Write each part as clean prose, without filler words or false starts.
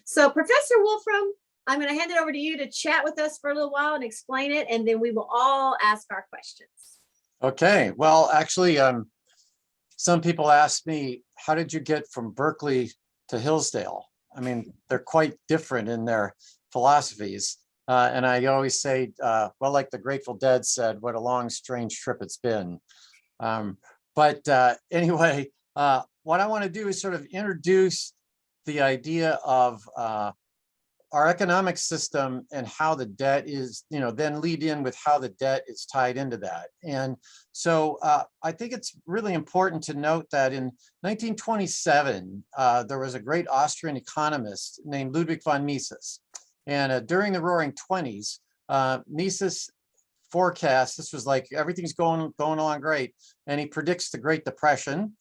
So, Professor Wolfram, I'm going to hand it over to you to chat with us for a little while and explain it, and then we will all ask our questions. Okay, well, actually, some people ask me, how did you get from Berkeley to Hillsdale? I mean, they're quite different in their philosophies. And I always say, well, like the Grateful Dead said, what a long, strange trip it's been. Anyway, what I want to do is sort of introduce the idea of our economic system and how the debt is, then lead in with how the debt is tied into that. And so I think it's really important to note that in 1927, there was a great Austrian economist named Ludwig von Mises. And during the Roaring Twenties, Mises forecast, this was like everything's going along great, and he predicts the Great Depression.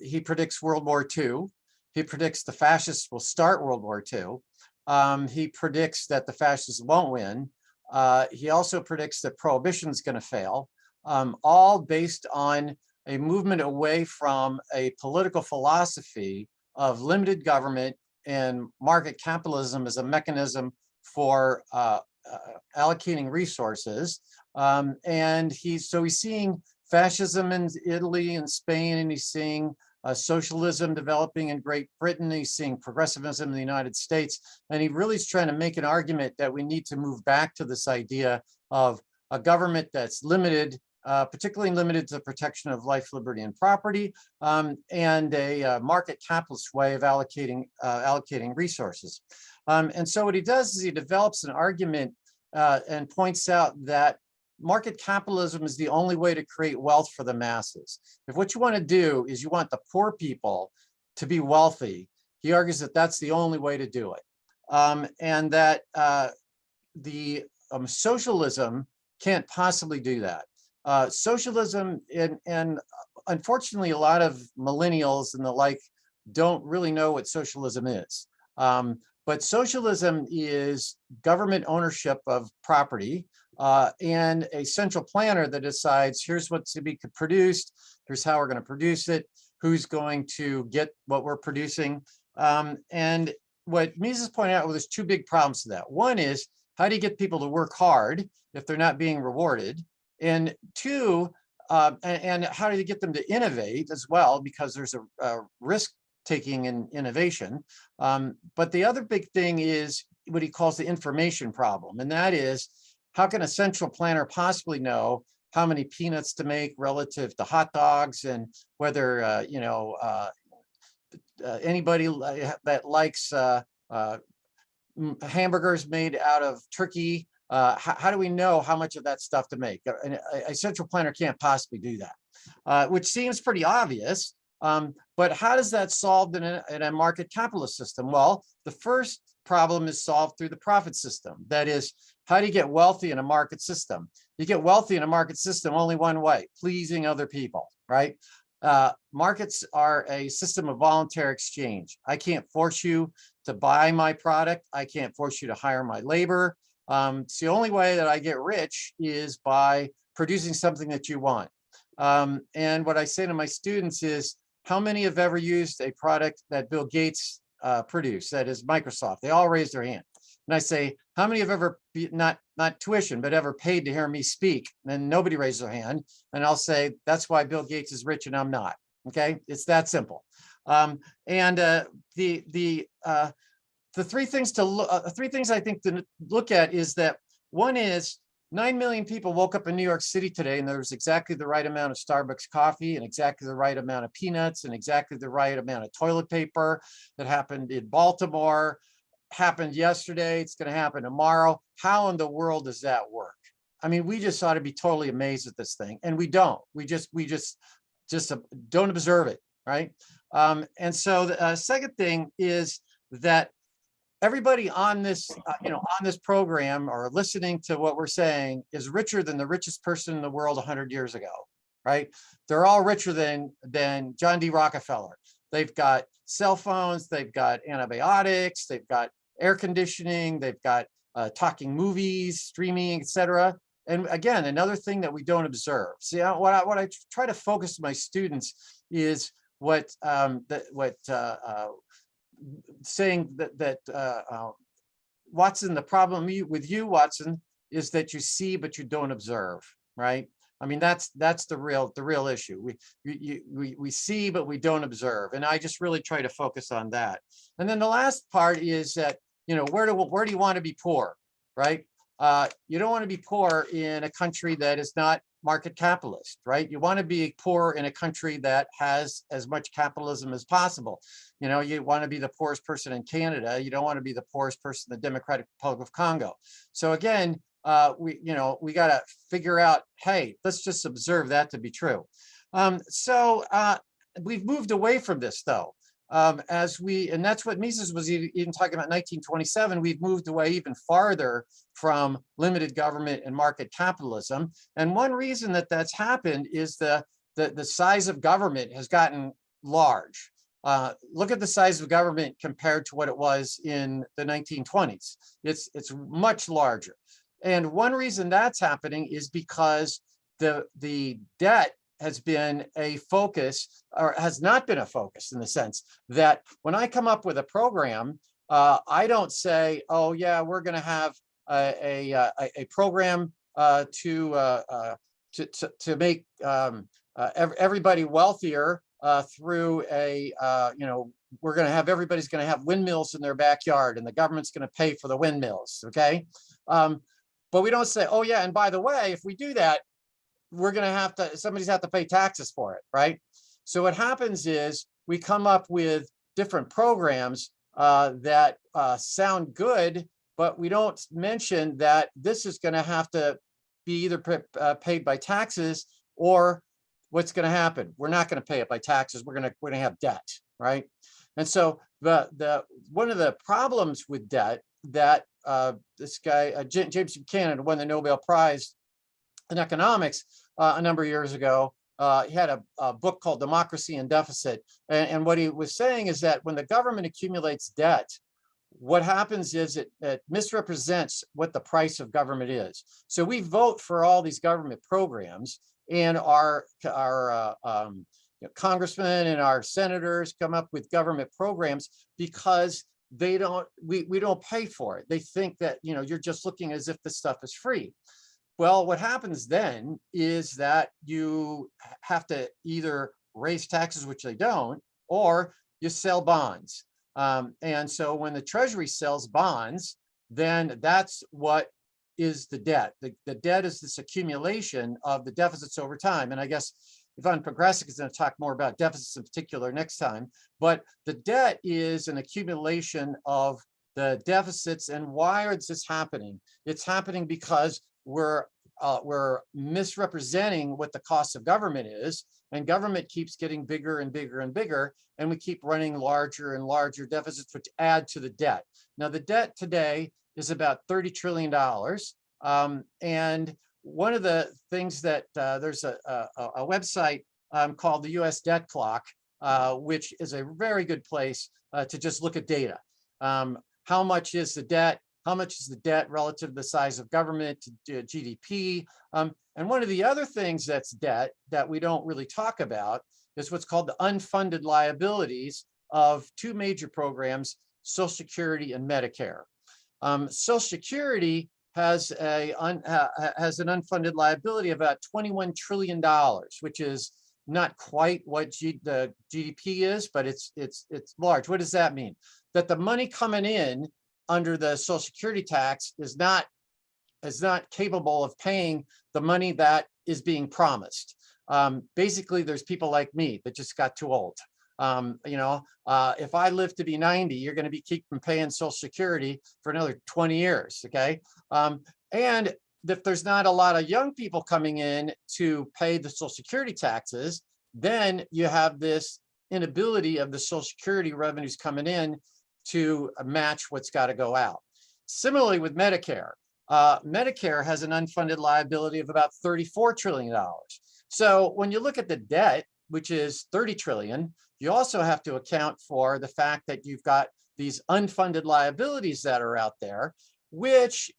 He predicts World War II. He predicts the fascists will start World War II. He predicts that the fascists won't win. He also predicts that prohibition is going to fail, all based on a movement away from a political philosophy of limited government and market capitalism as a mechanism for allocating resources. And he's seeing fascism in Italy and Spain, and he's seeing socialism developing in Great Britain. He's seeing progressivism in the United States. And he really is trying to make an argument that we need to move back to this idea of a government that's limited, particularly limited to the protection of life, liberty, and property, and a market capitalist way of allocating resources. And so what he does is he develops an argument and points out that market capitalism is the only way to create wealth for the masses. If what you want to do is you want the poor people to be wealthy, he argues that that's the only way to do it. And that the socialism can't possibly do that. Socialism, and unfortunately, a lot of millennials and the like don't really know what socialism is. But socialism is government ownership of property, and a central planner that decides here's what's to be produced, here's how we're going to produce it, who's going to get what we're producing. And what Mises pointed out, well, there's two big problems to that. One is, how do you get people to work hard if they're not being rewarded? And two, and how do you get them to innovate as well, because there's a risk taking in innovation. But the other big thing is what he calls the information problem. And that is, how can a central planner possibly know how many peanuts to make relative to hot dogs, and whether, anybody that likes hamburgers made out of turkey, how do we know how much of that stuff to make? A central planner can't possibly do that, which seems pretty obvious. But how does that solved in a market capitalist system? Well, the first problem is solved through the profit system. That is, how do you get wealthy in a market system? You get wealthy in a market system only one way: pleasing other people, right? Markets are a system of voluntary exchange. I can't force you to buy my product. I can't force you to hire my labor. It's the only way that I get rich is by producing something that you want. And what I say to my students is, how many have ever used a product that Bill Gates produced, that is Microsoft? They all raise their hand. And I say, how many have ever, not tuition, but ever paid to hear me speak? And nobody raises their hand. And I'll say, that's why Bill Gates is rich and I'm not. Okay, it's that simple. The three things I think to look at is that one is 9 million people woke up in New York City today, and there was exactly the right amount of Starbucks coffee and exactly the right amount of peanuts and exactly the right amount of toilet paper. That happened in Baltimore, happened yesterday, it's going to happen tomorrow. How in the world does that work? I mean, we just ought to be totally amazed at this thing, and we don't. We just don't observe it, right? And so the second thing is that everybody on this, on this program or listening to what we're saying is richer than the richest person in the world 100 years ago, right? They're all richer than John D. Rockefeller. They've got cell phones, they've got antibiotics, they've got air conditioning, they've got talking movies, streaming, etc. And again, another thing that we don't observe. See, what I try to focus my students is what saying that Watson, the problem with you, Watson, is that you see but you don't observe, right? I mean, that's the real issue. We see but we don't observe, and I just really try to focus on that. And then the last part is that, you know, where do you want to be poor, right? You don't want to be poor in a country that is not market capitalist, right? You want to be poor in a country that has as much capitalism as possible. You know, you want to be the poorest person in Canada. You don't want to be the poorest person in the Democratic Republic of Congo. So again, we got to figure out, hey, let's just observe that to be true. We've moved away from this though. And that's what Mises was even talking about in 1927. We've moved away even farther from limited government and market capitalism. And one reason that that's happened is the size of government has gotten large. Look at the size of government compared to what it was in the 1920s. It's much larger. And one reason that's happening is because the debt has been a focus, or has not been a focus, in the sense that when I come up with a program, I don't say, oh yeah, we're going to have a program to make everybody wealthier through we're going to have, everybody's going to have windmills in their backyard and the government's going to pay for the windmills, okay? But we don't say, oh yeah, and by the way, if we do that, we're going to have to, somebody's have to pay taxes for it, right? So what happens is we come up with different programs that sound good, but we don't mention that this is going to have to be either paid by taxes, or what's going to happen, we're not going to pay it by taxes, we're going to have debt, right? And so one of the problems with debt that this guy James Buchanan won the Nobel Prize in economics a number of years ago. He had a book called Democracy and Deficit. And what he was saying is that when the government accumulates debt, what happens is it misrepresents what the price of government is. So we vote for all these government programs, and our congressmen and our senators come up with government programs because we don't pay for it. They think that, you know, you're just looking as if this stuff is free. Well, what happens then is that you have to either raise taxes, which they don't, or you sell bonds. And so when the Treasury sells bonds, then that's what is the debt. The debt is this accumulation of the deficits over time. And I guess Ivan Progressic is going to talk more about deficits in particular next time. But the debt is an accumulation of the deficits. And why is this happening? It's happening because we're misrepresenting what the cost of government is, and government keeps getting bigger and bigger and bigger, and we keep running larger and larger deficits, which add to the debt. Now, the debt today is about $30 trillion. And one of the things that there's a website called the US Debt Clock, which is a very good place to just look at data. How much is the debt? How much is the debt relative to the size of government, to GDP? And one of the other things that's debt that we don't really talk about is what's called the unfunded liabilities of two major programs, Social Security and Medicare. Social Security has an unfunded liability of about $21 trillion, which is not quite what the GDP is, but it's large. What does that mean? That the money coming in under the Social Security tax is not capable of paying the money that is being promised. Basically, there's people like me that just got too old. If I live to be 90, you're going to be keeping paying Social Security for another 20 years, okay? And if there's not a lot of young people coming in to pay the Social Security taxes, then you have this inability of the Social Security revenues coming in to match what's got to go out. Similarly with Medicare, Medicare has an unfunded liability of about $34 trillion. So when you look at the debt, which is 30 trillion, you also have to account for the fact that you've got these unfunded liabilities that are out there, which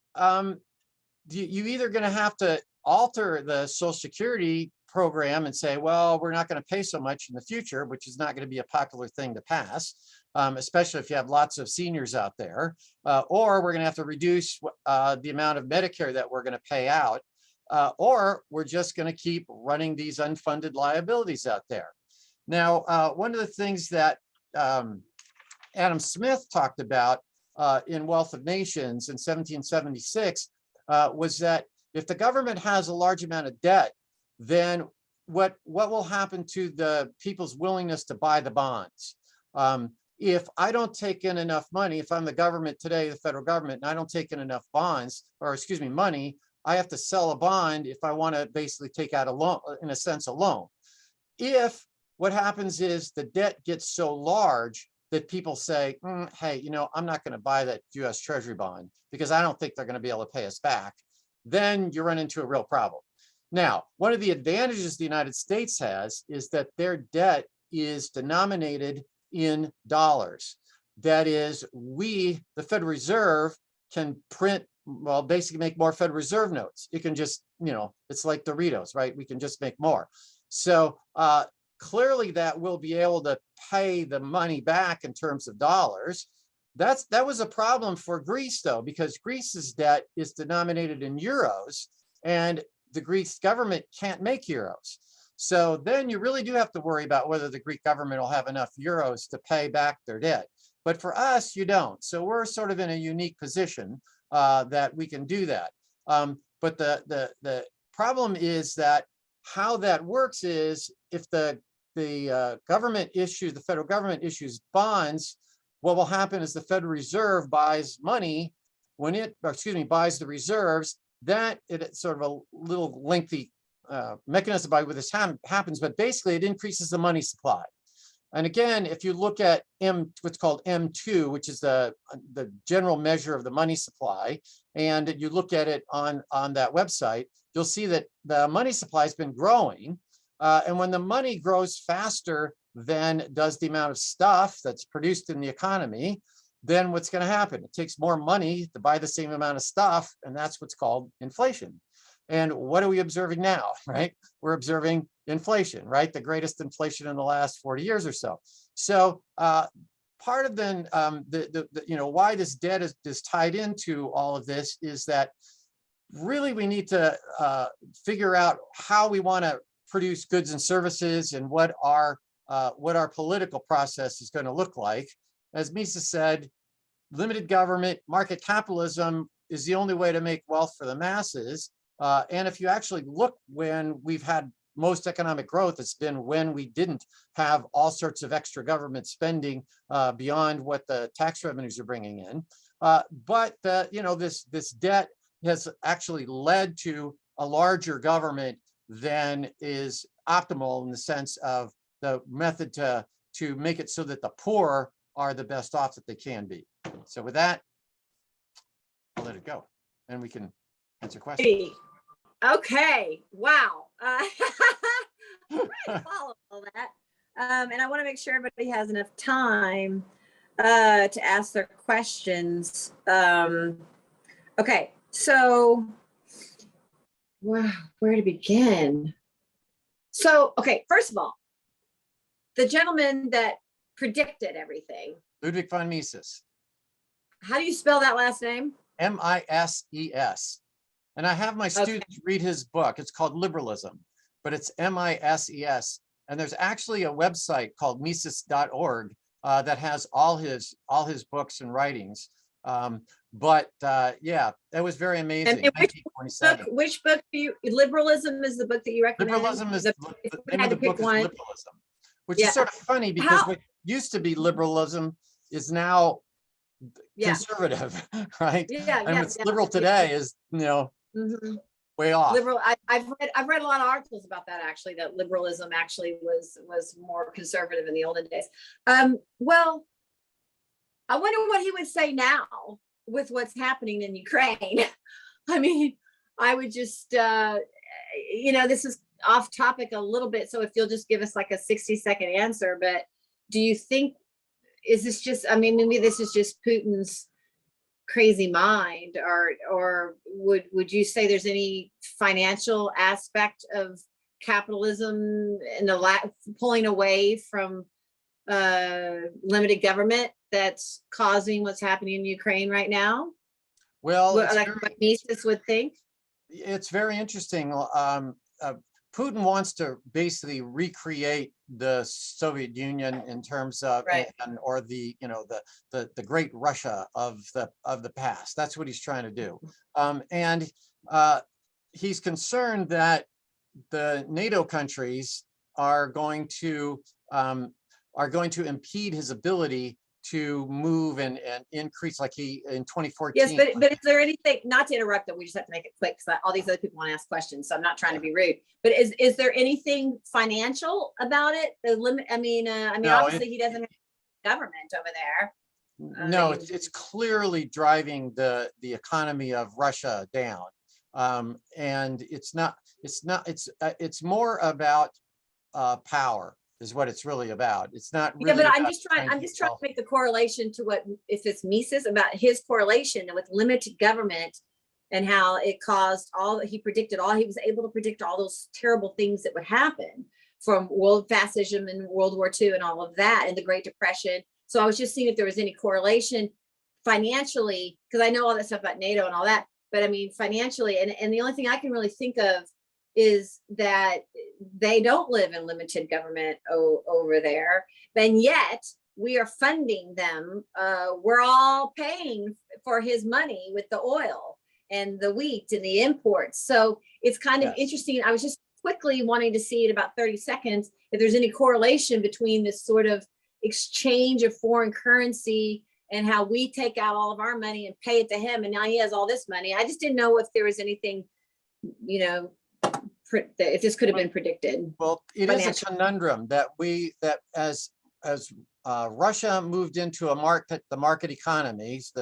you either going to have to alter the Social Security program and say, well, we're not going to pay so much in the future, which is not going to be a popular thing to pass. especially if you have lots of seniors out there, or we're going to have to reduce the amount of Medicare that we're going to pay out, or we're just going to keep running these unfunded liabilities out there. Now, one of the things that Adam Smith talked about in Wealth of Nations in 1776 was that if the government has a large amount of debt, then what will happen to the people's willingness to buy the bonds? If I don't take in enough money, if I'm the government today, the federal government, and I don't take in enough bonds, or excuse me, money, I have to sell a bond if I want to basically take out a loan, in a sense, a loan. If what happens is the debt gets so large that people say, hey, you know, I'm not going to buy that US Treasury bond because I don't think they're going to be able to pay us back, then you run into a real problem. Now, one of the advantages the United States has is that their debt is denominated in dollars. That is, we, the Federal Reserve, can print, well, basically make more Federal Reserve notes. It can just, you know, it's like Doritos, right? We can just make more. So clearly that we'll be able to pay the money back in terms of dollars. That was a problem for Greece, though, because Greece's debt is denominated in euros, and the Greek government can't make euros. So then you really do have to worry about whether the Greek government will have enough euros to pay back their debt. But for us, you don't. So we're sort of in a unique position that we can do that. But the problem is that how that works is if the government issues, the federal government issues bonds, what will happen is the Federal Reserve buys money when it, or excuse me, buys the reserves. That it's sort of a little lengthy mechanism by which this happens, but basically it increases the money supply. And again, if you look at what's called M2, which is the general measure of the money supply, and you look at it on that website, you'll see that the money supply has been growing. And when the money grows faster than does the amount of stuff that's produced in the economy, then what's going to happen? It takes more money to buy the same amount of stuff, and that's what's called inflation. And what are we observing now, right? We're observing inflation, right? The greatest inflation in the last 40 years or so. So part of then you know, why this debt is tied into all of this is that really we need to figure out how we want to produce goods and services and what our political process is going to look like. As Mises said, limited government, market capitalism is the only way to make wealth for the masses. And if you actually look when we've had most economic growth, it's been when we didn't have all sorts of extra government spending beyond what the tax revenues are bringing in. But you know, this debt has actually led to a larger government than is optimal in the sense of the method to make it so that the poor are the best off that they can be. So with that, I'll let it go and we can answer questions. Okay, wow. I'm trying to follow all that. And I want to make sure everybody has enough time to ask their questions. Okay, so wow, where to begin? So, okay, first of all, the gentleman that predicted everything. Ludwig von Mises. How do you spell that last name? M-I-S-E-S. And I have my students read his book. It's called Liberalism, but it's M-I-S-E-S. And there's actually a website called Mises.org that has all his books and writings. But yeah, that was very amazing. And which book do you? Liberalism is the book that you recommend. Liberalism is the name of the book is Liberalism, which is sort of funny because what used to be liberalism is now conservative, right? And what's liberal today is, you know, way off. Liberal. I've read a lot of articles about that actually. That liberalism actually was more conservative in the olden days. Well, I wonder what he would say now with what's happening in Ukraine. I mean, I would just, you know, this is off topic a little bit. So if you'll just give us like a 60-second answer, but do you think, is this just, I mean, maybe this is just Putin's crazy mind, or would you say there's any financial aspect of capitalism and the pulling away from limited government that's causing what's happening in Ukraine right now? Well, Like what Mises would think? it's very interesting. Putin wants to basically recreate the Soviet Union in terms of, Right. or the, the great Russia of the past. That's what he's trying to do. And he's concerned that the NATO countries are going to impede his ability to move and increase, like he in 2014. Yes, but is there anything, not to interrupt them, we just have to make it quick because all these other people want to ask questions, so I'm not trying to be rude, but is there anything financial about it? The limit, No, obviously he doesn't have government over there. No, it's clearly driving the economy of Russia down. And it's more about power is what it's really about. It's not really. Yeah, but I'm just trying to make the correlation to what, if it's Mises, about his correlation with limited government and how it caused he was able to predict all those terrible things that would happen from world fascism and World War II and all of that and the Great Depression. So I was just seeing if there was any correlation financially, because I know all that stuff about NATO and all that, but I mean financially, and the only thing I can really think of is that they don't live in limited government over there, and yet we are funding them. We're all paying for his money with the oil and the wheat and the imports. So it's kind of interesting. I was just quickly wanting to see in about 30 seconds if there's any correlation between this sort of exchange of foreign currency and how we take out all of our money and pay it to him, and now he has all this money. I just didn't know if there was anything, if this could have been predicted. Well, it is a conundrum that as Russia moved into the market economies,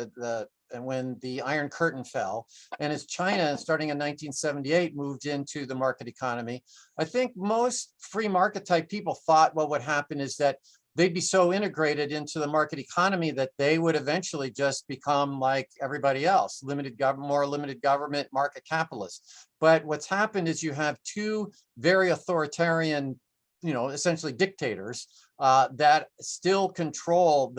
and when the Iron Curtain fell, and as China, starting in 1978, moved into the market economy, I think most free market type people thought what would happen is that they'd be so integrated into the market economy that they would eventually just become like everybody else, more limited government, market capitalists. But what's happened is you have two very authoritarian, essentially dictators that still control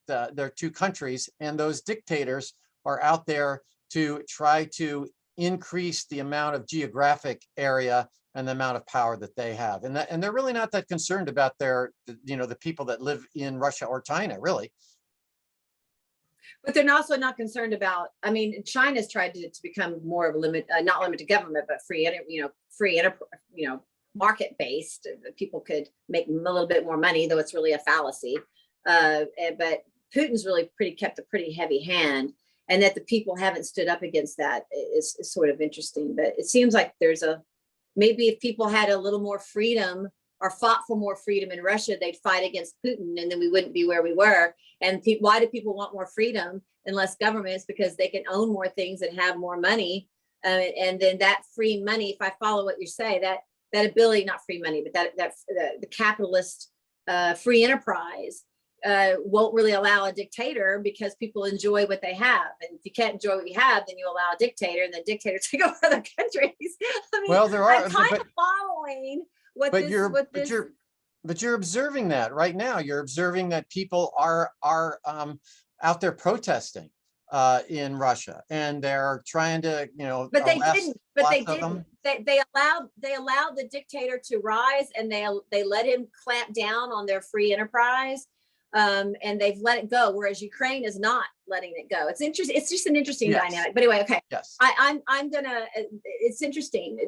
their two countries, and those dictators are out there to try to increase the amount of geographic area and the amount of power that they have, and they're really not that concerned about the people that live in Russia or China, really. But they're also not concerned about. China's tried to become more of a not limited government, but free, market based. People could make a little bit more money, though it's really a fallacy. But Putin's really kept a pretty heavy hand, and that the people haven't stood up against that is sort of interesting. But it seems like maybe if people had a little more freedom or fought for more freedom in Russia, they'd fight against Putin, and then we wouldn't be where we were. And why do people want more freedom and less governments? Because they can own more things and have more money. And then that free money, if I follow what you say, that ability, not free money, but the capitalist free enterprise won't really allow a dictator, because people enjoy what they have. And if you can't enjoy what you have, then you allow a dictator, and the dictator take over other countries. Well, there are. I'm kind of following what but this. But you're observing that right now. You're observing that people are out there protesting in Russia, and they're trying to, But they didn't. But they didn't. They allowed the dictator to rise, and they let him clamp down on their free enterprise. And they've let it go, whereas Ukraine is not letting it go. It's interesting. It's just an interesting dynamic. But anyway, okay. Yes. I'm gonna. It's interesting.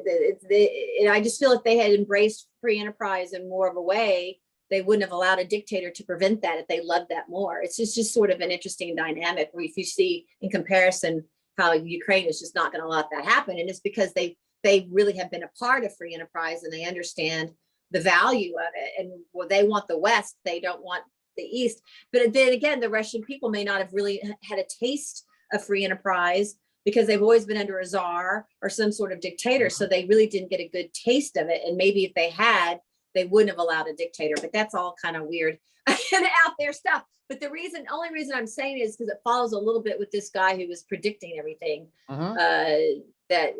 I just feel if they had embraced free enterprise in more of a way, they wouldn't have allowed a dictator to prevent that if they loved that more. It's just sort of an interesting dynamic where if you see in comparison how Ukraine is just not going to let that happen, and it's because they really have been a part of free enterprise and they understand the value of it, and they want the West. They don't want the East. But then again, the Russian people may not have really had a taste of free enterprise because they've always been under a czar or some sort of dictator. So they really didn't get a good taste of it. And maybe if they had, they wouldn't have allowed a dictator. But that's all kind of weird and out there stuff. But only reason I'm saying is because it follows a little bit with this guy who was predicting everything. That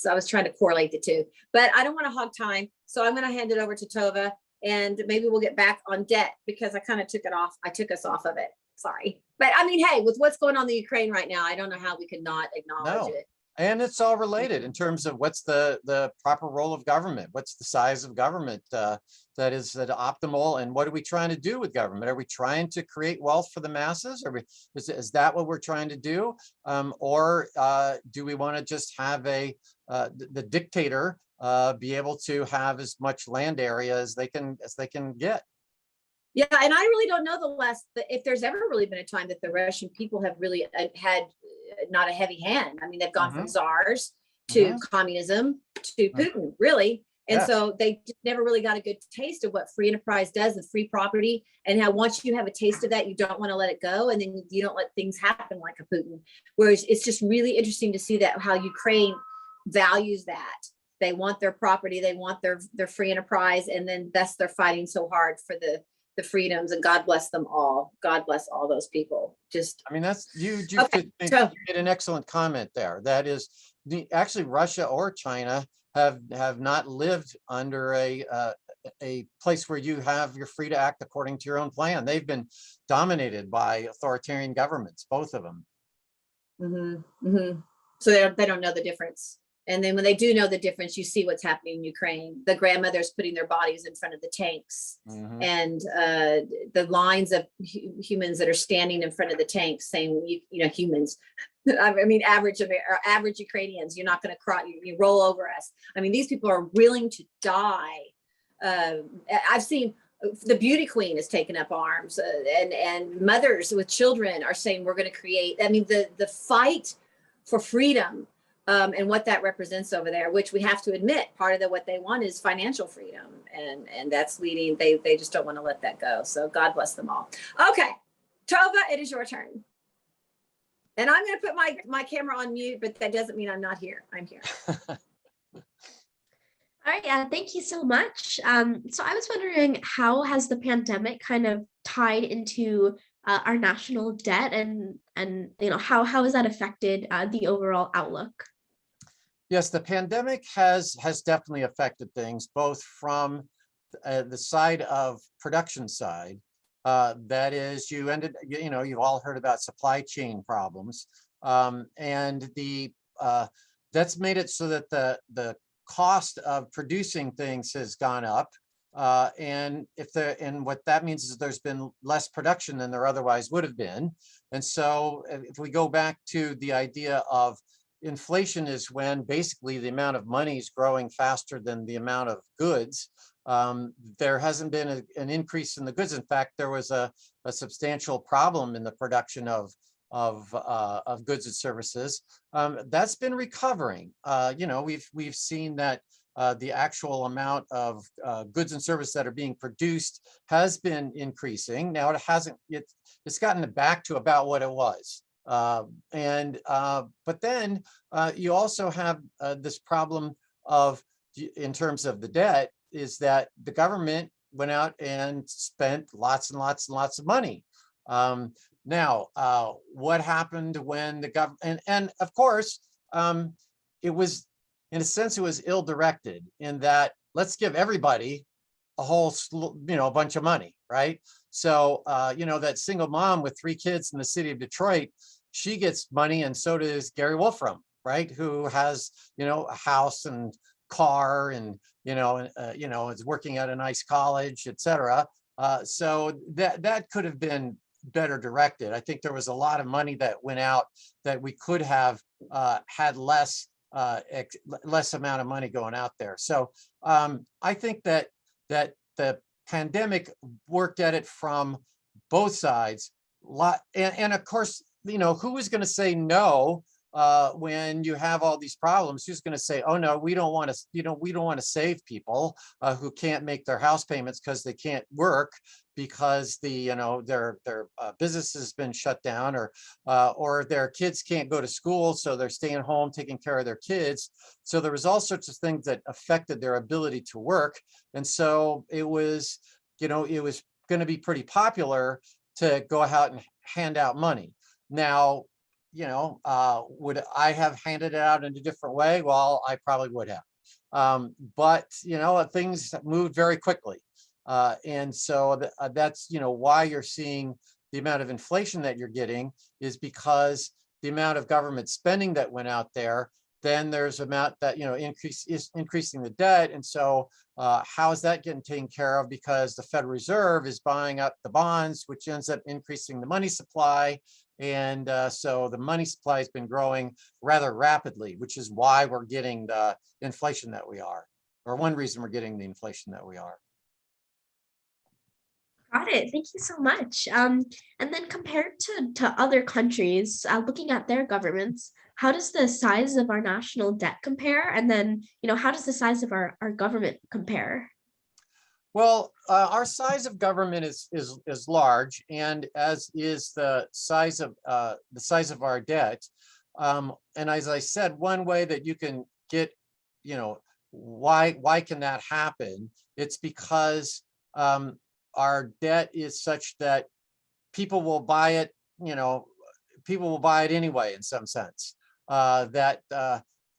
I was trying to correlate the two. But I don't want to hog time. So I'm going to hand it over to Tova. and maybe we'll get back on debt, because I kind of took it off. I took us off of it. Sorry. But I mean, hey, with what's going on in the Ukraine right now, I don't know how we could not acknowledge No. it. And it's all related in terms of what's the proper role of government, what's the size of government that is optimal, and what are we trying to do with government? Are we trying to create wealth for the masses? Is that what we're trying to do? Or do we want to just have the dictator be able to have as much land area as they can get? Yeah, and I really don't know if there's ever really been a time that the Russian people have really had not a heavy hand. I mean, they've gone from czars to communism to Putin, really. And so they never really got a good taste of what free enterprise does and free property, and how once you have a taste of that, you don't want to let it go, and then you don't let things happen like a Putin. Whereas it's just really interesting to see that how Ukraine values that. They want their property, they want their free enterprise, and then thus they're fighting so hard for the freedoms, and God bless them all. God bless all those people. I mean, that's you made an excellent comment there. That is, actually Russia or China have not lived under a place where you're free to act according to your own plan. They've been dominated by authoritarian governments, both of them. So they don't know the difference. And then when they do know the difference, you see what's happening in Ukraine. The grandmothers putting their bodies in front of the tanks, and the lines of humans that are standing in front of the tanks saying, humans, I mean, average Ukrainians, you're not going to cry, you roll over us. I mean, these people are willing to die. I've seen the beauty queen has taken up arms, and mothers with children are saying, we're going to create, I mean, the fight for freedom. And what that represents over there, which we have to admit, part of what they want is financial freedom, and that's leading. They just don't want to let that go. So God bless them all. Okay, Tova, it is your turn, and I'm going to put my camera on mute, but that doesn't mean I'm not here. I'm here. All right, yeah, thank you so much. So I was wondering, how has the pandemic kind of tied into our national debt, and how has that affected the overall outlook? Yes, the pandemic has definitely affected things, both from the side of production side. That is, you've all heard about supply chain problems, and that's made it so that the cost of producing things has gone up. And what that means is there's been less production than there otherwise would have been. And so if we go back to the idea of inflation, is when basically the amount of money is growing faster than the amount of goods. There hasn't been an increase in the goods. In fact, there was a substantial problem in the production of goods and services. That's been recovering. We've seen that the actual amount of goods and services that are being produced has been increasing. Now it's gotten back to about what it was. But then you also have this problem of, in terms of the debt, is that the government went out and spent lots and lots and lots of money. Now, what happened when the government, and of course, it was, in a sense, it was ill-directed, in that let's give everybody a bunch of money, right? So, that single mom with 3 kids in the city of Detroit, she gets money, and so does Gary Wolfram, right? Who has, a house and car, and, is working at a nice college, etc. So that could have been better directed. I think there was a lot of money that went out that we could have had less amount of money going out there. So I think that the pandemic worked at it from both sides. And of course, who is going to say no when you have all these problems? Who's going to say, oh no, we don't want to save people who can't make their house payments because they can't work, because their business has been shut down, or their kids can't go to school, so they're staying home taking care of their kids. So there was all sorts of things that affected their ability to work, and so it was going to be pretty popular to go out and hand out money. Now, would I have handed it out in a different way? Well, I probably would have. But things moved very quickly. And so that's, why you're seeing the amount of inflation that you're getting is because the amount of government spending that went out there, then there's amount that, is increasing the debt. And so how is that getting taken care of? Because the Federal Reserve is buying up the bonds, which ends up increasing the money supply. And so the money supply has been growing rather rapidly, which is why we're getting the inflation that we are, or one reason we're getting the inflation that we are. Got it. Thank you so much. And then compared to other countries, looking at their governments, how does the size of our national debt compare? And then, how does the size of our government compare? Well, our size of government is large, and as is the size of our debt. And as I said, one way that you can get, why can that happen? It's because our debt is such that people will buy it. People will buy it anyway. In some sense, that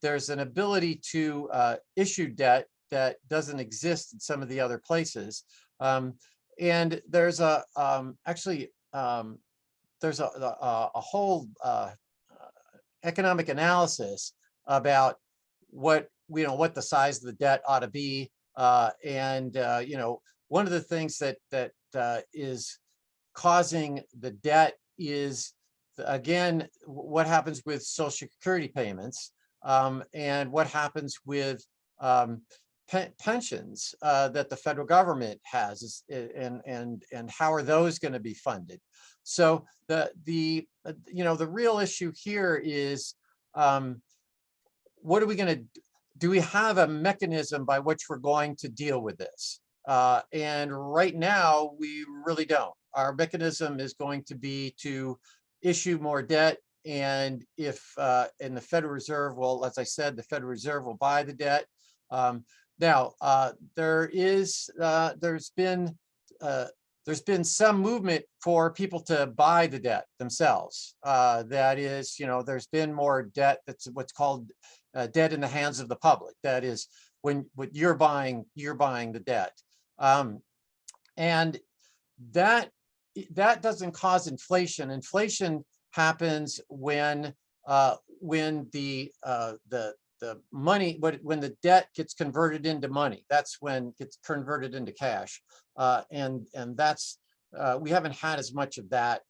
there's an ability to issue debt that doesn't exist in some of the other places. And there's actually there's a whole economic analysis about what the size of the debt ought to be. And one of the things that is causing the debt is, again, what happens with Social Security payments, and what happens with pensions that the federal government has, and how are those going to be funded? So the real issue here is, what are we going to do? We have a mechanism by which we're going to deal with this? And right now, we really don't. Our mechanism is going to be to issue more debt. And if and the Federal Reserve will, as I said, the Federal Reserve will buy the debt. Now, there's been some movement for people to buy the debt themselves. That is, there's been more debt. That's what's called debt in the hands of the public. That is, when you're buying the debt, and that doesn't cause inflation. Inflation happens when the money, when the debt gets converted into money. That's when it gets converted into cash, and that's we haven't had as much of that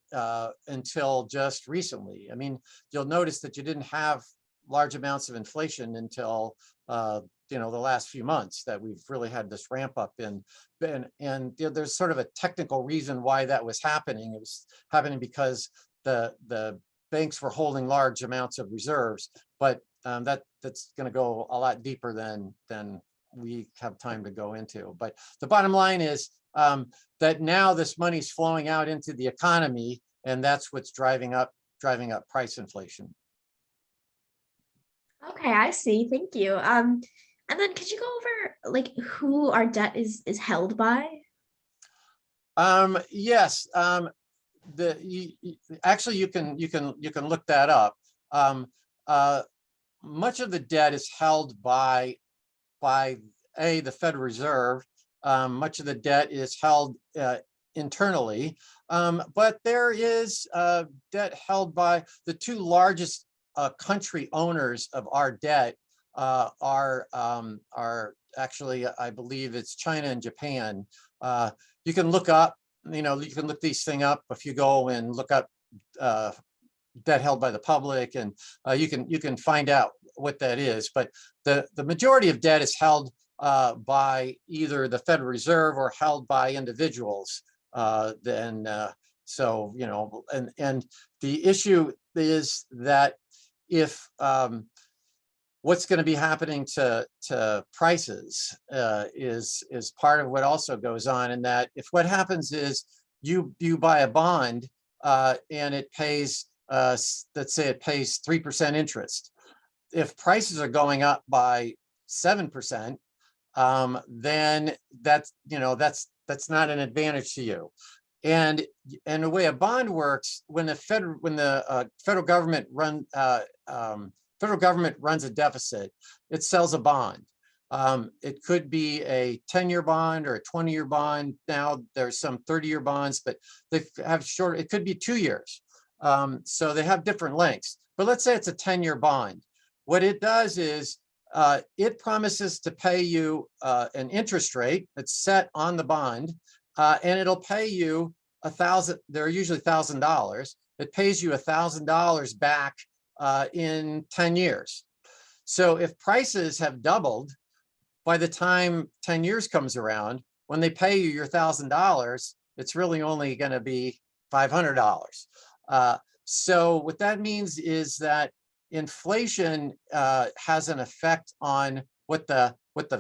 until just recently. I mean, you'll notice that you didn't have large amounts of inflation until the last few months, that we've really had this ramp up in. And there's sort of a technical reason why that was happening. It was happening because the banks were holding large amounts of reserves, but that's going to go a lot deeper than we have time to go into. But the bottom line is that now this money's flowing out into the economy, and that's what's driving up price inflation. Okay, I see. Thank you. And then could you go over like who our debt is held by? Yes. Actually, you can look that up. Much of the debt is held by the Federal Reserve. Much of the debt is held internally, but there is debt held by the two largest country owners of our debt. Are actually, I believe it's China and Japan. You can look up, you can look these things up if you go and look up debt held by the public, and you can find out what that is. But the majority of debt is held by either the Federal Reserve or held by individuals. And the issue is that if what's going to be happening to prices is part of what also goes on, and that if what happens is you buy a bond and it pays, let's say it pays 3% interest. If prices are going up by 7%, then that's not an advantage to you. And the way a bond works, when the federal government runs a deficit, it sells a bond. It could be a 10-year bond or a 20-year bond. Now there's some 30-year bonds, but they have short, it could be 2 years. So they have different lengths, but let's say it's a 10-year bond. What it does is it promises to pay you an interest rate that's set on the bond, and it'll pay you they're usually $1,000. It pays you $1,000 back in 10 years. So if prices have doubled, by the time 10 years comes around, when they pay you your $1,000, it's really only going to be $500. So what that means is that inflation has an effect on what the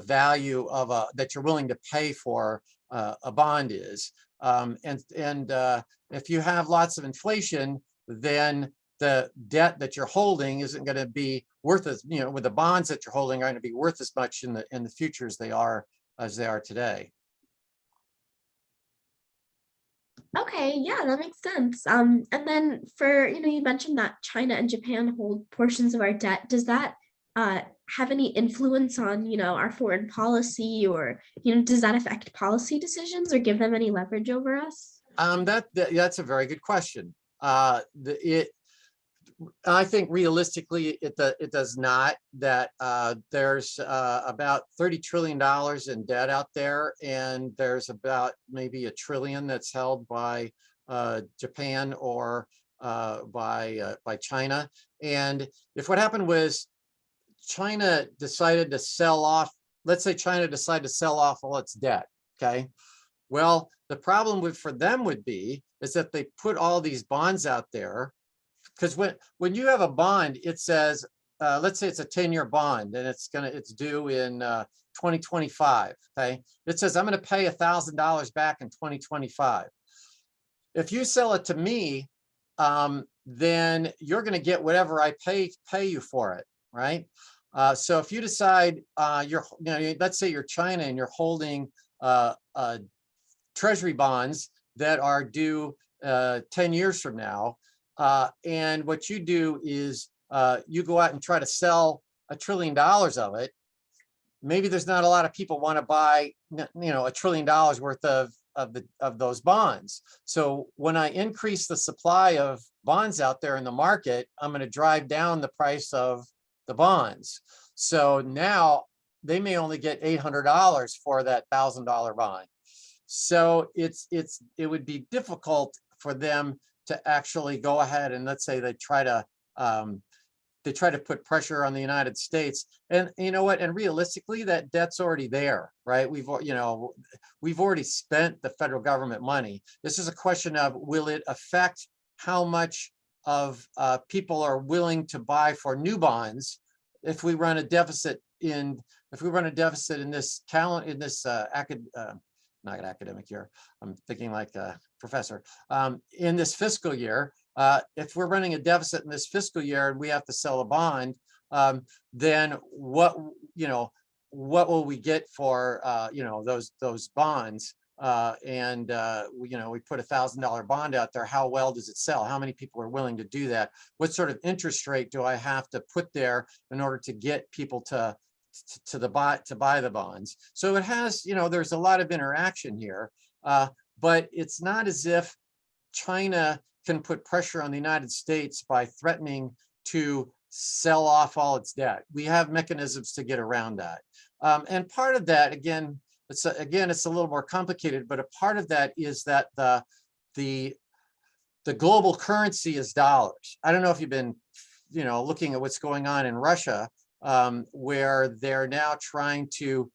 value of that you're willing to pay for a bond is. If you have lots of inflation, then the debt that you're holding isn't going to be worth as, with the bonds that you're holding aren't going to be worth as much in the future as they are today. Okay, yeah, that makes sense. And then for, you mentioned that China and Japan hold portions of our debt. Does that have any influence on, our foreign policy, or, does that affect policy decisions or give them any leverage over us? That's a very good question. I think realistically, it does not. That there's about $30 trillion in debt out there, and there's about maybe $1 trillion that's held by Japan or by China. And if what happened was China decided to sell off, let's say China decided to sell off all its debt, okay? Well, the problem for them would be is that they put all these bonds out there. Because when you have a bond, it says, let's say it's a 10-year bond and it's due in 2025. Okay, it says I'm going to pay $1,000 back in 2025. If you sell it to me, then you're going to get whatever I pay you for it, right? So if you decide let's say you're China and you're holding treasury bonds that are due 10 years from now. And what you do is you go out and try to sell $1 trillion of it. Maybe there's not a lot of people want to buy, $1 trillion worth of those bonds. So when I increase the supply of bonds out there in the market, I'm going to drive down the price of the bonds. So now they may only get $800 for that $1,000 bond. So it would be difficult for them to actually go ahead and, let's say they try to put pressure on the United States, and you know what, and realistically that debt's already there, right? We've already spent the federal government money. This is a question of, will it affect how much of people are willing to buy for new bonds if we run a deficit in this not academic year, I'm thinking like a professor, in this fiscal year. If we're running a deficit in this fiscal year and we have to sell a bond, then what will we get for those bonds? We put $1,000 bond out there. How well does it sell? How many people are willing to do that? What sort of interest rate do I have to put there in order to get people to buy the bonds? So it has, there's a lot of interaction here, but it's not as if China can put pressure on the United States by threatening to sell off all its debt. We have mechanisms to get around that. And part of that, it's a little more complicated, but a part of that is that the global currency is dollars. I don't know if you've been, looking at what's going on in Russia, where they're now trying to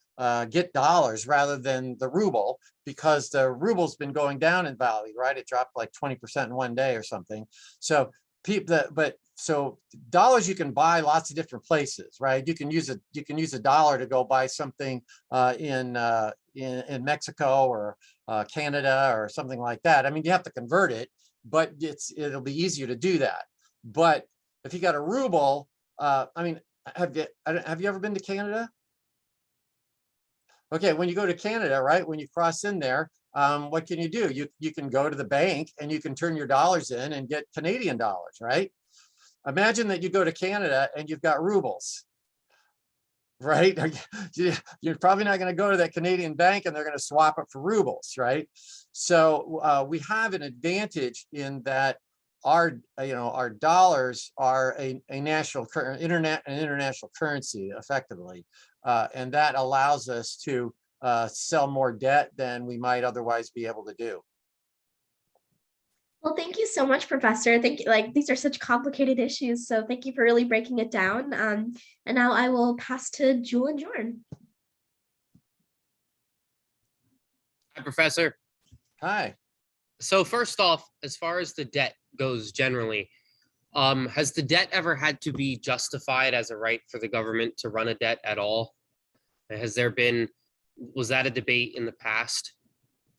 get dollars rather than the ruble, because the ruble's been going down in value, right? It dropped like 20% in one day or something. So so dollars you can buy lots of different places, right? You can use a dollar to go buy something in Mexico or Canada or something like that. I mean, you have to convert it, but it'll be easier to do that. But if you got a ruble, have you ever been to Canada? Okay, when you go to Canada, right, when you cross in there, what can you do? You can go to the bank and you can turn your dollars in and get Canadian dollars, right? Imagine that you go to Canada and you've got rubles. right? You're probably not going to go to that Canadian bank and they're going to swap it for rubles, right? So we have an advantage in that our dollars are a national international currency effectively, and that allows us to sell more debt than we might otherwise be able to do. Well, thank you so much, Professor. Thank you. Like, these are such complicated issues, so thank you for really breaking it down. And now I will pass to Jewel and Jordan. Hi, Professor. Hi. So first off, as far as the debt goes generally, has the debt ever had to be justified as a right for the government to run a debt at all? Was that a debate in the past?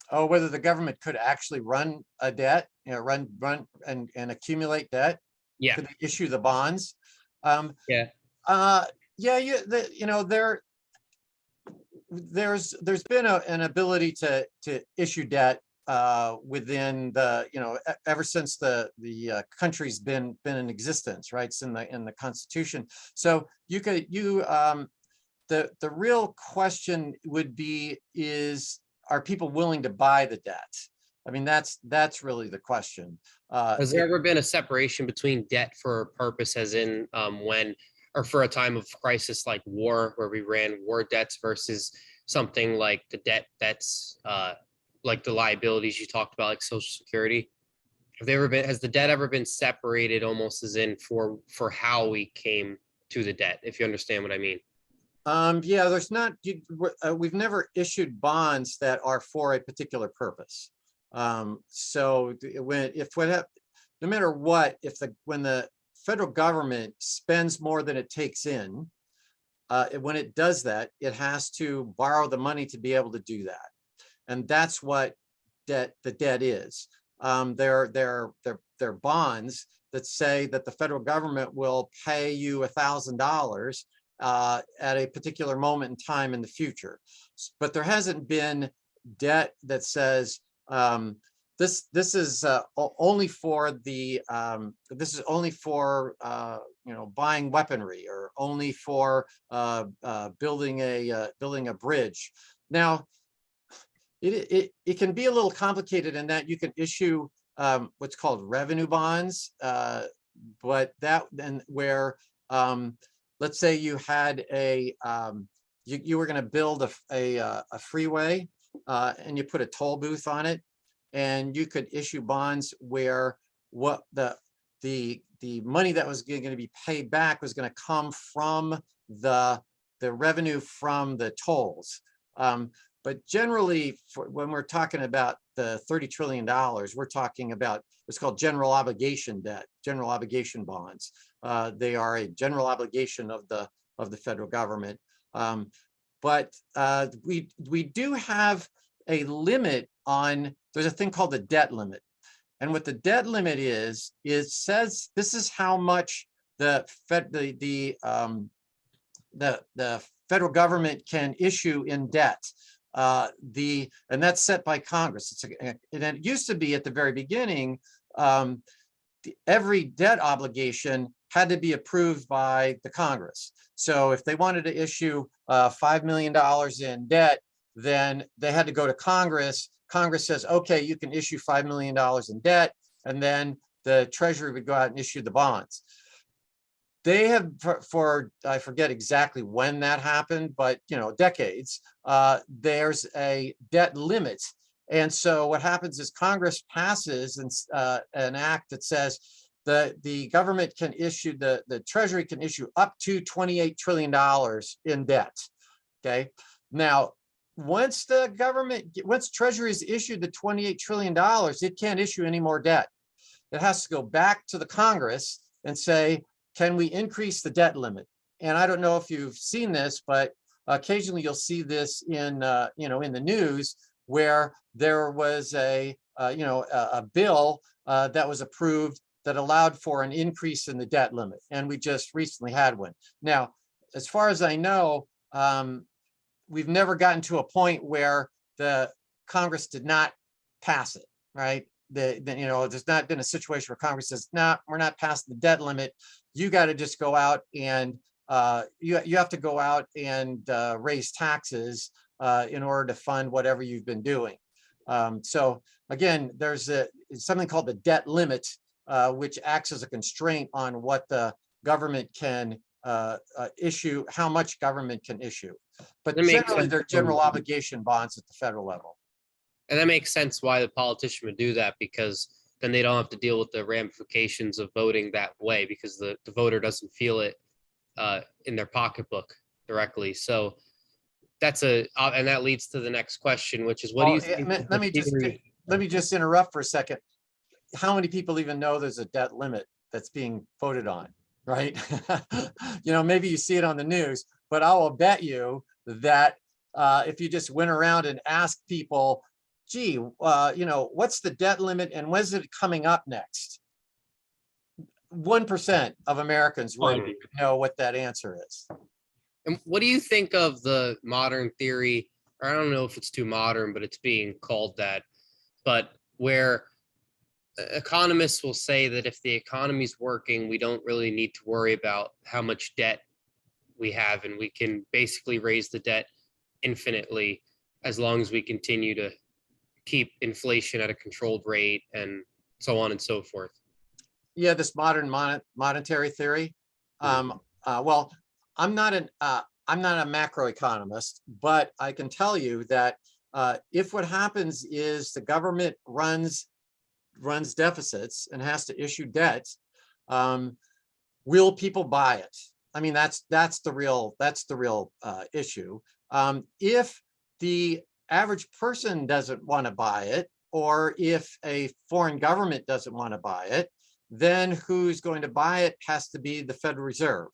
Oh, whether the government could actually run a debt, run and accumulate debt. Yeah. Could they issue the bonds? Yeah. There's been an ability to issue debt within the ever since the country's been in existence, right? It's in the Constitution. So the real question would be are people willing to buy the debt? I mean, that's really the question. Has there ever been a separation between debt for a purpose, as in or for a time of crisis like war, where we ran war debts, versus something like the debt that's like the liabilities you talked about, like Social Security? Has the debt ever been separated, almost as in for how we came to the debt, if you understand what I mean? Yeah, we've never issued bonds that are for a particular purpose. So no matter what, when the federal government spends more than it takes in, when it does that, it has to borrow the money to be able to do that. And that's what the debt is. They're bonds that say that the federal government will pay you $1,000 at a particular moment in time in the future. But there hasn't been debt that says this is only for buying weaponry, or only for building a bridge. Now, it can be a little complicated in that you can issue what's called revenue bonds, but let's say you had you were going to build a freeway, and you put a toll booth on it, and you could issue bonds where what the money that was going to be paid back was going to come from the revenue from the tolls. But generally, when we're talking about the $30 trillion, we're talking about what's called general obligation debt, general obligation bonds. They are a general obligation of the federal government. But we do have a limit on. There's a thing called the debt limit, and what the debt limit is says this is how much the federal government can issue in debt. And that's set by Congress. And it used to be at the very beginning, every debt obligation had to be approved by the Congress. So if they wanted to issue $5 million in debt, then they had to go to Congress. Congress says, okay, you can issue $5 million in debt, and then the Treasury would go out and issue the bonds. They have, I forget exactly when that happened, but decades, there's a debt limit. And so what happens is Congress passes an act that says the government can issue, the Treasury can issue up to $28 trillion in debt. Okay. Now, once Treasury has issued the $28 trillion, it can't issue any more debt. It has to go back to the Congress and say, can we increase the debt limit? And I don't know if you've seen this, but occasionally you'll see this in the news, where there was a bill that was approved that allowed for an increase in the debt limit, and we just recently had one. Now, as far as I know, we've never gotten to a point where the Congress did not pass it, right? There's not been a situation where Congress says, no, we're not passing the debt limit. You got to just go out and you have to go out and raise taxes in order to fund whatever you've been doing. So again, there's something called the debt limit, which acts as a constraint on what the government can issue, how much government can issue. But That makes generally, sense. they're general obligation bonds at the federal level. And that makes sense why the politician would do that, because then they don't have to deal with the ramifications of voting that way, because the voter doesn't feel it in their pocketbook directly. So that's and that leads to the next question, which is, what do you think? Let me just interrupt for a second. How many people even know there's a debt limit that's being voted on, right? Maybe you see it on the news, but I will bet you that if you just went around and asked people, gee, what's the debt limit and when's it coming up next? 1% of Americans would know what that answer is. And what do you think of the modern theory, or I don't know if it's too modern, but it's being called that, but where economists will say that if the economy's working, we don't really need to worry about how much debt we have, and we can basically raise the debt infinitely as long as we continue to keep inflation at a controlled rate and so on and so forth. Yeah, this modern monetary theory. Well, I'm not a macroeconomist, but I can tell you that if what happens is the government runs deficits and has to issue debt, will people buy it? I mean, that's the real issue. If the average person doesn't want to buy it, or if a foreign government doesn't want to buy it, then who's going to buy it has to be the Federal Reserve.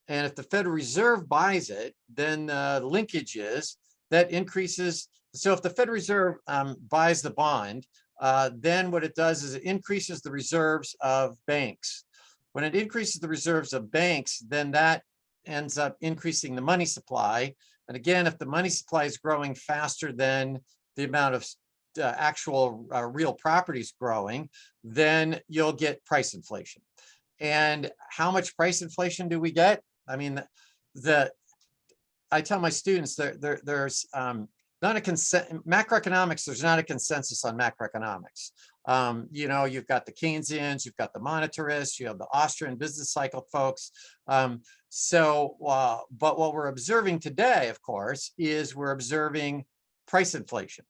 And if the Federal Reserve buys it, then the linkage is that increases. So if the Federal Reserve buys the bond, then what it does is it increases the reserves of banks. When it increases the reserves of banks, then that ends up increasing the money supply. And again, if the money supply is growing faster than the amount of actual real properties growing, then you'll get price inflation. And how much price inflation do we get? I mean, I tell my students there's not a macroeconomics. There's not a consensus on macroeconomics. You've got the Keynesians, you've got the monetarists, you have the Austrian business cycle folks. But what we're observing today, of course, is we're observing price inflation.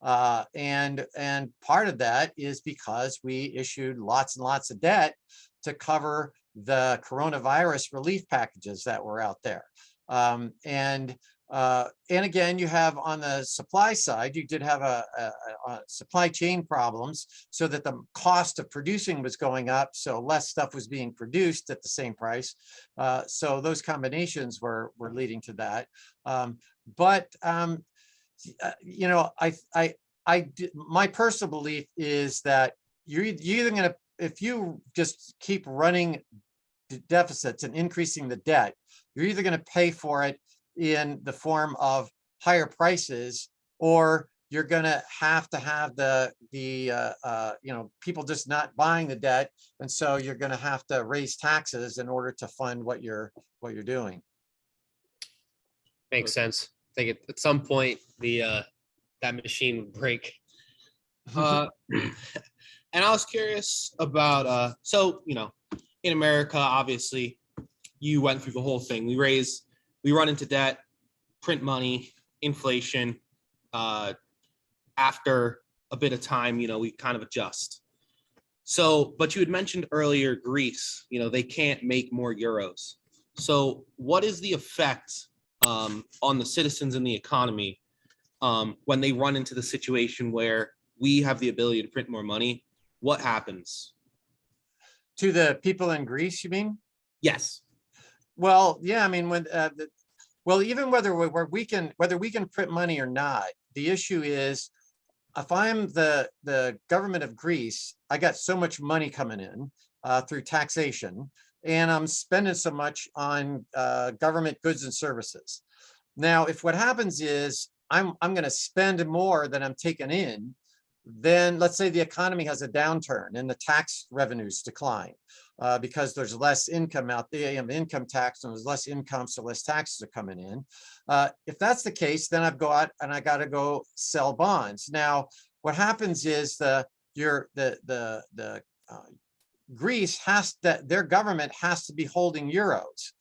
And part of that is because we issued lots and lots of debt to cover the coronavirus relief packages that were out there. And again, you have on the supply side, you did have a supply chain problems, so that the cost of producing was going up, so less stuff was being produced at the same price. So those combinations were leading to that. My personal belief is that you're either going to, if you just keep running deficits and increasing the debt, you're either going to pay for it in the form of higher prices, or you're going to have the people just not buying the debt, and so you're going to have to raise taxes in order to fund what you're doing. Makes sense. I think at some point that machine would break. And I was curious about in America, obviously, you went through the whole thing. We run into debt, print money, inflation. After a bit of time, we kind of adjust. So, but you had mentioned earlier Greece, they can't make more euros. So what is the effect on the citizens and the economy when they run into the situation where we have the ability to print more money? What happens? To the people in Greece, you mean? Yes. Well, yeah, I mean, even whether we can print money or not, the issue is, if I'm the government of Greece, I got so much money coming in through taxation, and I'm spending so much on government goods and services. Now, if what happens is I'm going to spend more than I'm taking in, then let's say the economy has a downturn and the tax revenues decline because there's less income out there, income tax, and there's less income, so less taxes are coming in. If that's the case, then I've go out and I got to go sell bonds. Now, what happens is Greece has that their government has to be holding euros,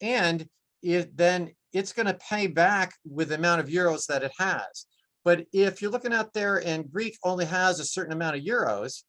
and then it's going to pay back with the amount of euros that it has. But if you're looking out there and Greece only has a certain amount of euros,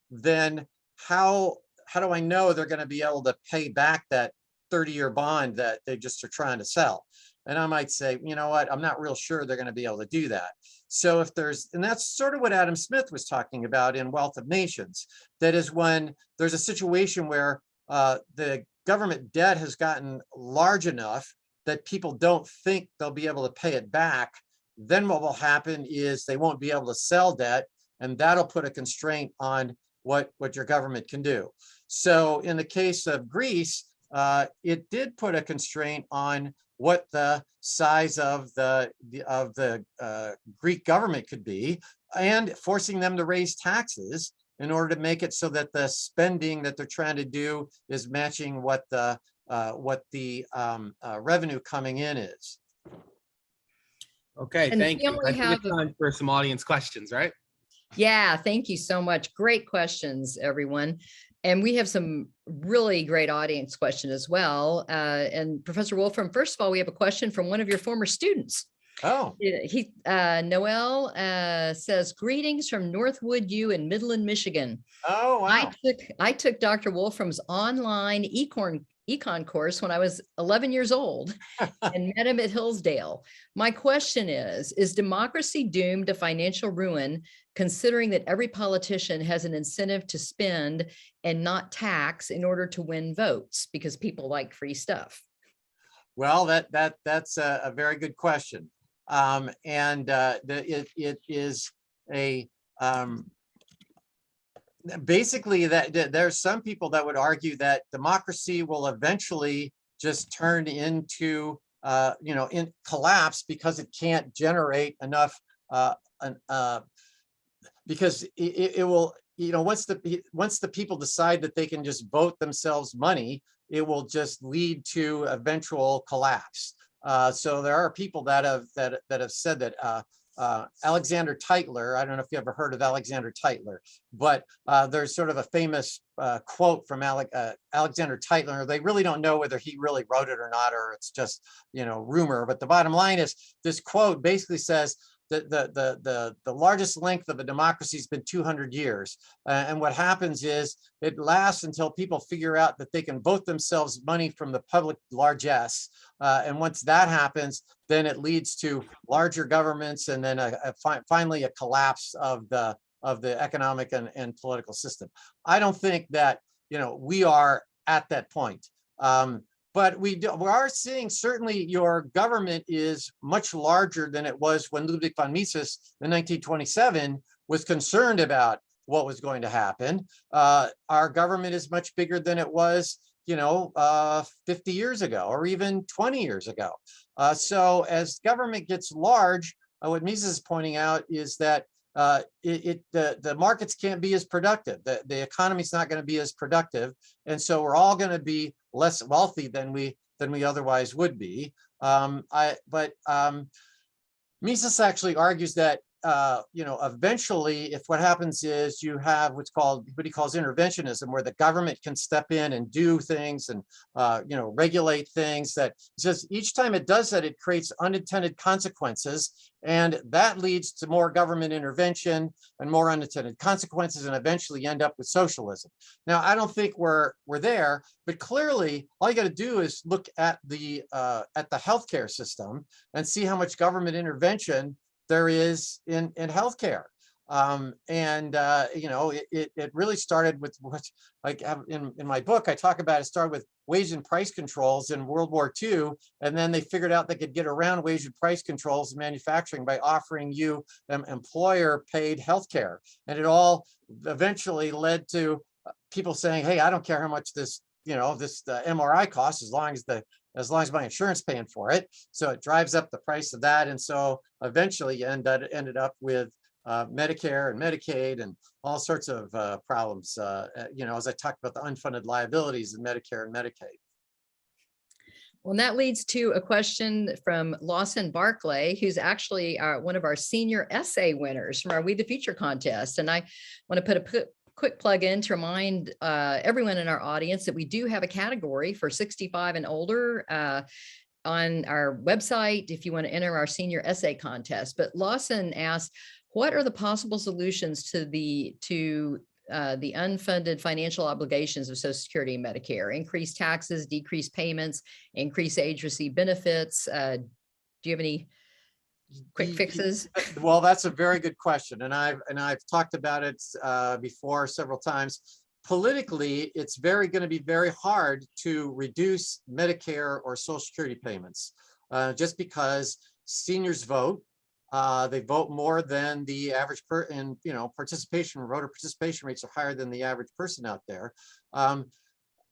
then how do I know they're going to be able to pay back that 30-year bond that they just are trying to sell? And I might say, you know what, I'm not real sure they're going to be able to do that. So if and that's sort of what Adam Smith was talking about in Wealth of Nations. That is when there's a situation where the government debt has gotten large enough that people don't think they'll be able to pay it back, then what will happen is they won't be able to sell debt, and that'll put a constraint on what your government can do. So in the case of Greece, it did put a constraint on what the size of the Greek government could be, and forcing them to raise taxes in order to make it so that the spending that they're trying to do is matching what the revenue coming in is. Okay, And thank we you. only I think have it's time for some audience questions, right? Yeah, thank you so much. Great questions, everyone. And we have some really great audience questions as well. And Professor Wolfram, first of all, we have a question from one of your former students. Oh, Noel says, greetings from Northwood U in Midland, Michigan. oh, wow. I took Dr. Wolfram's online econ course when I was 11 years old and met him at Hillsdale. My question is democracy doomed to financial ruin, considering that every politician has an incentive to spend and not tax in order to win votes because people like free stuff? Well, That's a very good question. It is a basically that there's some people that would argue that democracy will eventually just turn into in collapse because it can't generate enough because it will, once the people decide that they can just vote themselves money, it will just lead to eventual collapse. So there are people that have said that Alexander Tytler, I don't know if you ever heard of Alexander Tytler, but there's sort of a famous quote from Alexander Tytler. They really don't know whether he really wrote it or not, or it's just, rumor. But the bottom line is this quote basically says that the largest length of a democracy has been 200 years. And what happens is it lasts until people figure out that they can vote themselves money from the public largesse. And once that happens, then it leads to larger governments and then finally a collapse of the economic and political system. I don't think that, we are at that point. But we are seeing certainly your government is much larger than it was when Ludwig von Mises in 1927 was concerned about what was going to happen. Our government is much bigger than it was, 50 years ago or even 20 years ago. So as government gets large, what Mises is pointing out is that the markets can't be as productive. The economy is not going to be as productive, and so we're all going to be less wealthy than we otherwise would be. Mises actually argues that eventually, if what happens is you have what he calls interventionism, where the government can step in and do things and regulate things, that just each time it does that, it creates unintended consequences, and that leads to more government intervention and more unintended consequences, and eventually end up with socialism. Now, I don't think we're there, but clearly all you got to do is look at the healthcare system and see how much government intervention there is in healthcare. It really started with what, like in my book, I talk about it started with wage and price controls in World War II. And then they figured out they could get around wage and price controls in manufacturing by offering you employer paid healthcare. And it all eventually led to people saying, hey, I don't care how much this MRI costs, as long as the as long as my insurance paying for it. So it drives up the price of that. And so eventually you ended up with Medicare and Medicaid and all sorts of problems, as I talked about the unfunded liabilities in Medicare and Medicaid. Well, and that leads to a question from Lawson Barclay, who's actually one of our senior essay winners from our We the Future contest. And I want to put a quick plug in to remind everyone in our audience that we do have a category for 65 and older on our website if you want to enter our senior essay contest. But Lawson asked, what are the possible solutions to the unfunded financial obligations of Social Security and Medicare? Increase taxes, decrease payments, increase age receive benefits. Do you have any quick fixes? Well, that's a very good question, and I've talked about it before several times. Politically, it's going to be very hard to reduce Medicare or Social Security payments, just because seniors vote. They vote more than the average voter participation rates are higher than the average person out there. I'm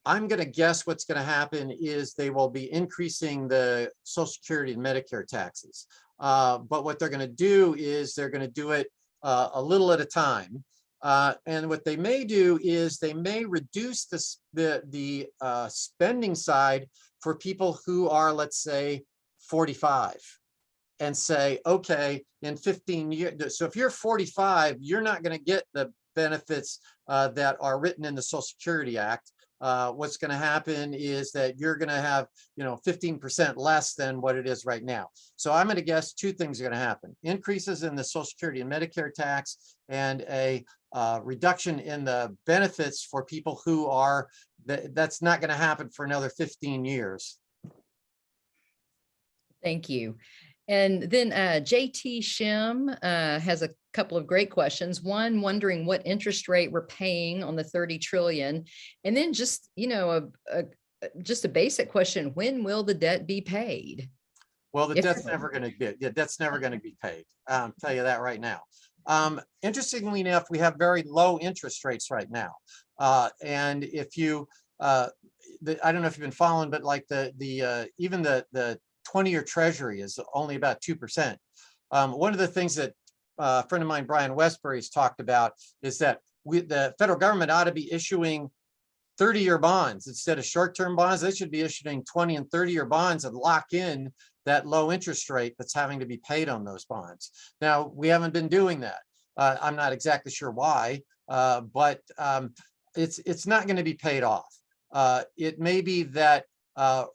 going to guess what's going to happen is they will be increasing the Social Security and Medicare taxes. But what they're going to do is they're going to do it a little at a time. And what they may do is they may reduce the spending side for people who are, let's say, 45. And say, okay, in 15 years, so if you're 45, you're not going to get the benefits that are written in the Social Security Act. What's going to happen is that you're going to have, 15% less than what it is right now. So I'm going to guess two things are going to happen: increases in the Social Security and Medicare tax, and a reduction in the benefits for people who are. That's not going to happen for another 15 years. Thank you. And then JT Shim has a couple of great questions. One, wondering what interest rate we're paying on the 30 trillion. And then just, just a basic question, when will the debt be paid? Well, the debt's never going to be paid. I'll tell you that right now. Interestingly enough, we have very low interest rates right now. And if you, I don't know if you've been following, but like even the 20-year treasury is only about 2%. One of the things that a friend of mine, Brian Westbury's talked about is that the federal government ought to be issuing 30-year bonds instead of short-term bonds. They should be issuing 20 and 30-year bonds and lock in that low interest rate that's having to be paid on those bonds. Now, we haven't been doing that. I'm not exactly sure why, but it's not going to be paid off. It may be that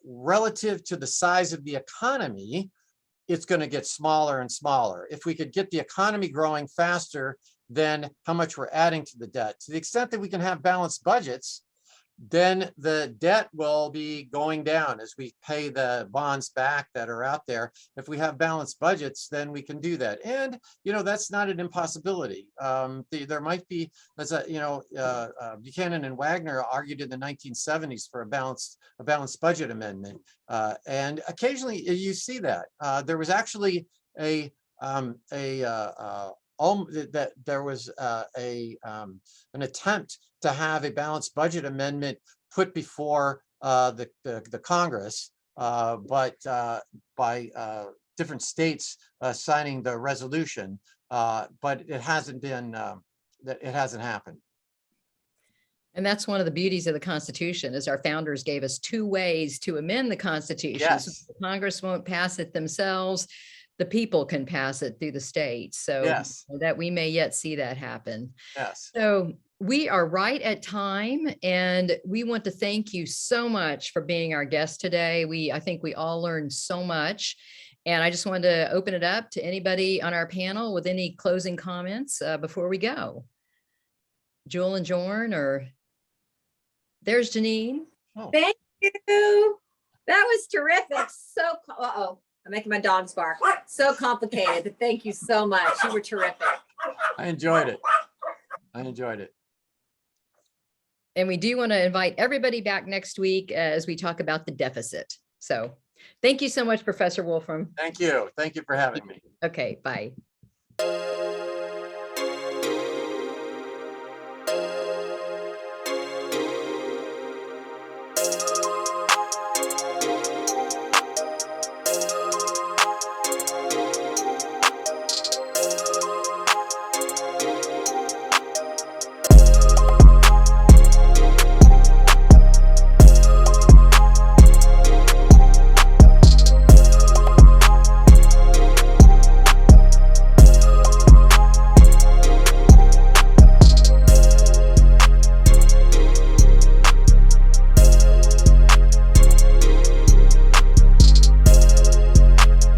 relative to the size of the economy, it's going to get smaller and smaller. If we could get the economy growing faster than how much we're adding to the debt, to the extent that we can have balanced budgets, then the debt will be going down as we pay the bonds back that are out there. If we have balanced budgets, then we can do that. And, that's not an impossibility. There might be, Buchanan and Wagner argued in the 1970s for a balanced budget amendment. And occasionally you see that. There was actually there was an attempt to have a balanced budget amendment put before the Congress, but by different states signing the resolution, but it hasn't happened. And that's one of the beauties of the Constitution, is our founders gave us two ways to amend the Constitution. Yes. So Congress won't pass it themselves. The people can pass it through the states. So Yes. that we may yet see that happen. Yes. So we are right at time, and we want to thank you so much for being our guest today. I think we all learned so much, and I just wanted to open it up to anybody on our panel with any closing comments before we go. Jewel and Jorn, or there's Janine. Oh. Thank you. That was terrific. I'm making my dogs bark. So complicated, but thank you so much. You were terrific. I enjoyed it. And we do want to invite everybody back next week as we talk about the deficit. So thank you so much, Professor Wolfram. Thank you. Thank you for having me. Okay, bye.